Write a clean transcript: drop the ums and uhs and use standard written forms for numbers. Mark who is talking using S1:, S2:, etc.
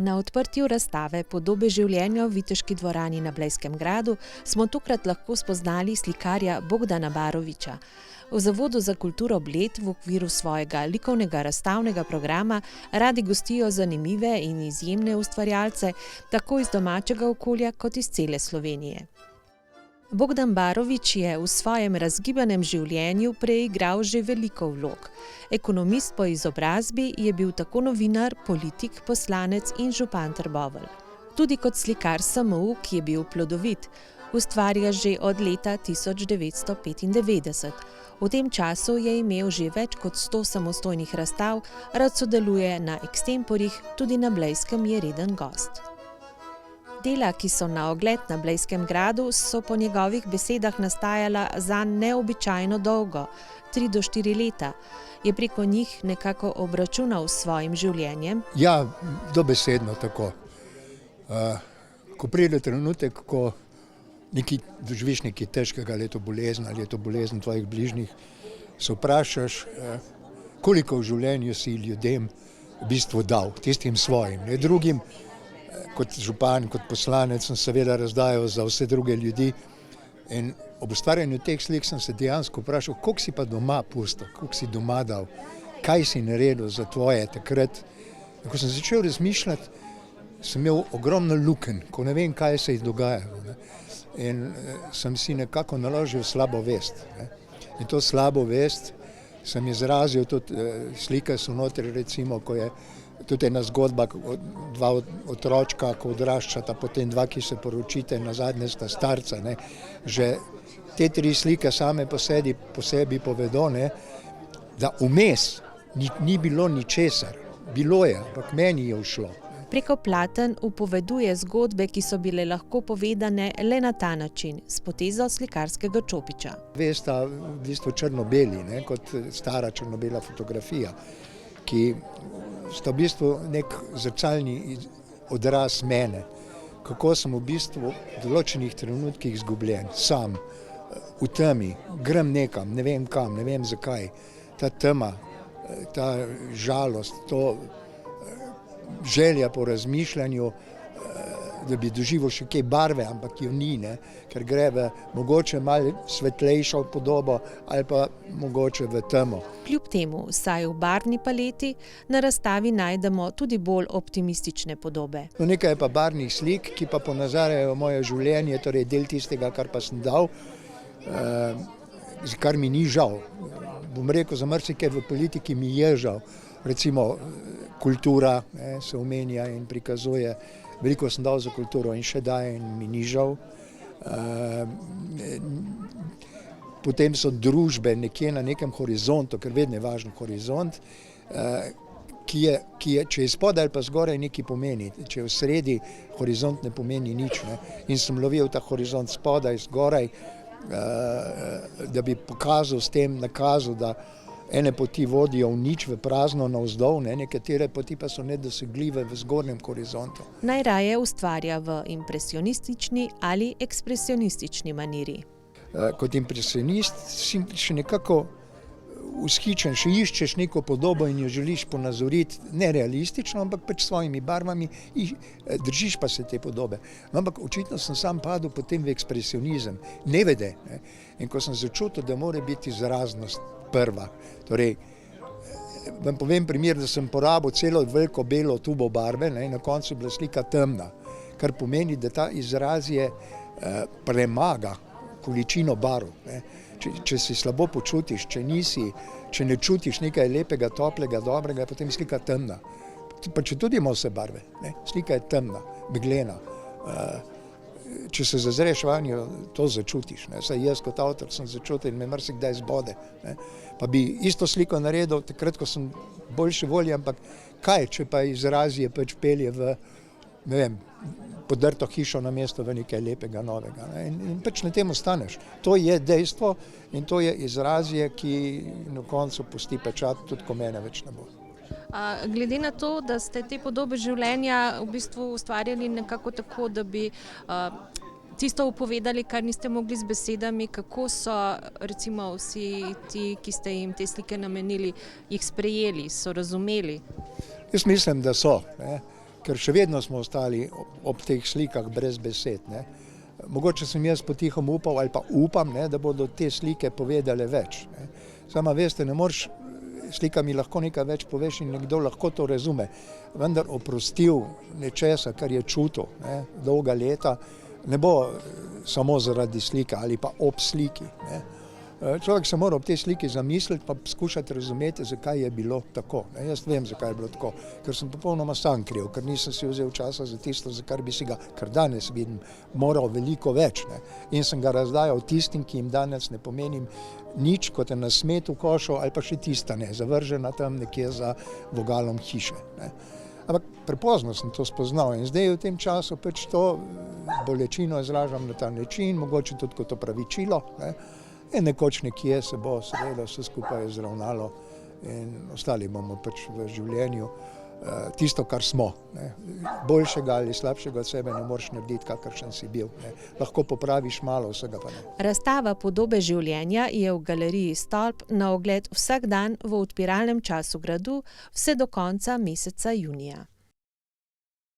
S1: Na odprtju razstave Podobe življenja v Viteški dvorani na Blejskem gradu smo tokrat lahko spoznali slikarja Bogdana Barovića. V Zavodu za kulturo Bled v okviru svojega likovnega razstavnega programa radi gostijo zanimive in izjemne ustvarjalce, tako iz domačega okolja kot iz cele Slovenije. Bogdan Barović je v svojem razgibanem življenju preigral že veliko vlog. Ekonomist po izobrazbi je bil tako novinar, politik, poslanec in župan Trbovelj. Tudi kot slikar samouk je bil plodovit. Ustvarja že od leta 1995. V tem času je imel že več kot 100 samostojnih razstav, rad sodeluje na ekstemporjih, tudi na Blejskem je reden gost. Dela, ki so na ogled na Blejskem gradu, so po njegovih besedah nastajala zanj neobičajno dolgo, 3 do 4 leta. Je preko njih nekako obračunal s svojim življenjem?
S2: Ja, dobesedno tako. Ko pride trenutek, ko doživiš nekaj težkega, ali je to bolezen, ali je to bolezen tvojih bližnjih, se vprašaš, koliko v življenju si ljudem v bistvu dal, tistim svojim, ne drugim. Kot župan, kot poslanec sem seveda razdajal za vse druge ljudi in ob ustvarjanju teh slik sem se dejansko vprašal, koliko si pa doma pustil, koliko si doma dal, kaj si naredil za tvoje takrat. In ko sem začel razmišljati, sem imel ogromno lukenj, ko ne vem, kaj se jih dogaja. In sem si nekako naložil slabo vest. In to slabo vest sem izrazil, tudi slike so notri, recimo, ko je tudi ena zgodba, 2 otročka, ko odraščata, potem 2, ki se poročite, nazadnje sta starca. Ne. Že te 3 slike same po sebi povedo, ne, da vmes ni bilo ničesar. Bilo je, ampak meni je ušlo.
S1: Preko platen upoveduje zgodbe, ki so bile lahko povedane le na ta način, s potezo slikarskega čopiča.
S2: Vesta v bistvu črno-beli, ne, kot stara črno-bela fotografija, ki sta v bistvu nek zrcalni odraz mene, kako sem v bistvu v določenih trenutkih izgubljen, sam, v temi, grem nekam, ne vem kam, ne vem zakaj. Ta tema, ta žalost, to želja po razmišljanju, da bi doživel še kaj barve, ampak jo ni, ne? Ker gre v mogoče malo svetlejšo podobo ali pa mogoče v temo.
S1: Kljub temu, saj v barvni paleti na razstavi najdemo tudi bolj optimistične podobe.
S2: No, nekaj je pa barvnih slik, ki pa ponazarjajo moje življenje, torej del tistega, kar pa sem dal, kar mi ni žal. Bom rekel, za marsikaj v politiki mi je žal. Recimo kultura se omenja in prikazuje. Veliko sem dal za kulturo in še daje in mi ni žal. Potem so družbe nekje na nekem horizontu, ker vedno je važen horizont, ki je, če je spodaj ali pa zgoraj, nekaj pomeni. Če je v sredi, horizont ne pomeni nič. Ne? In sem lovil ta horizont spodaj, zgoraj, da bi pokazal s tem, nakazal, da ene poti vodijo v nič, v prazno navzdol, nekatere poti pa so nedosegljive v zgornjem horizontu.
S1: Najraje ustvarja v impresionistični ali ekspresionistični maniri.
S2: Kot impresionist si še nekako vzhičen, še iščeš neko podobo in jo želiš ponazoriti, ne realistično, ampak pač svojimi barvami, držiš pa se te podobe. No, ampak očitno sem sam padel potem v ekspresionizem, nevede. In ko sem začutil, da mora biti izraznost prva. Torej, vam povem primer, da sem porabil celo veliko belo tubo barve, na koncu je bila slika temna, kar pomeni, da ta izraz je premaga količino barv. Če si slabo počutiš, če ne čutiš nekaj lepega, toplega, dobrega, potem je slika temna. Pa če tudi ima vse barve, slika je temna, meglena. Če se zazreš vanjo, to začutiš. Saj jaz kot avtor sem začutil in me marsikdaj zbode. Pa bi isto sliko naredil takrat, ko sem boljše volje, ampak kaj, če pa izrazje pač pelje v, ne vem, podrto hišo na mesto v nekaj lepega, novega. In pač na tem ostaneš. To je dejstvo in to je izrazje, ki na koncu pusti pečat, tudi ko mene več ne bo.
S1: Glede na to, da ste te podobe življenja v bistvu ustvarjali nekako tako, da bi tisto upovedali, kar niste mogli z besedami, kako so recimo vsi ti, ki ste jim te slike namenili, jih sprejeli, so razumeli?
S2: Jaz mislim, da so. ker še vedno smo ostali ob teh slikah brez besed. Ne. Mogoče sem jaz potihom upal ali pa upam, ne, da bodo te slike povedale več. Ne. Sama veste, ne moreš, slika mi lahko nekaj več poveš in nekdo lahko to razume, vendar oprostil nečesa, kar je čutil, ne, dolga leta, ne bo samo zaradi slike ali pa ob sliki. Ne. Človek se mora ob tej sliki zamisliti pa skušati razumeti, zakaj je bilo tako. Ne. Jaz vem, zakaj je bilo tako, ker sem popolnoma sam kriv, ker nisem si vzel časa za tisto, za kar bi si ga, kar danes vidim, moral veliko več. Ne. In sem ga razdajal tistim, ki jim danes ne pomenim nič, kot je nasmet v košu ali pa še tista, ne, zavržena tam nekje za vogalom hiše. Ne. Ampak prepozno sem to spoznal in zdaj v tem času pač to bolečino izražam na ta način, mogoče tudi kot opravičilo. Ne. In nekoč nekje se bo seveda vse skupaj izravnalo in ostali bomo pač v življenju tisto, kar smo. Ne. Boljšega ali slabšega od sebe ne moreš narediti, kakršen si bil. Ne. Lahko popraviš malo, vsega pa ne.
S1: Razstava Podobe življenja je v galeriji Stolp na ogled vsak dan v odpiralnem času gradu vse do konca meseca junija.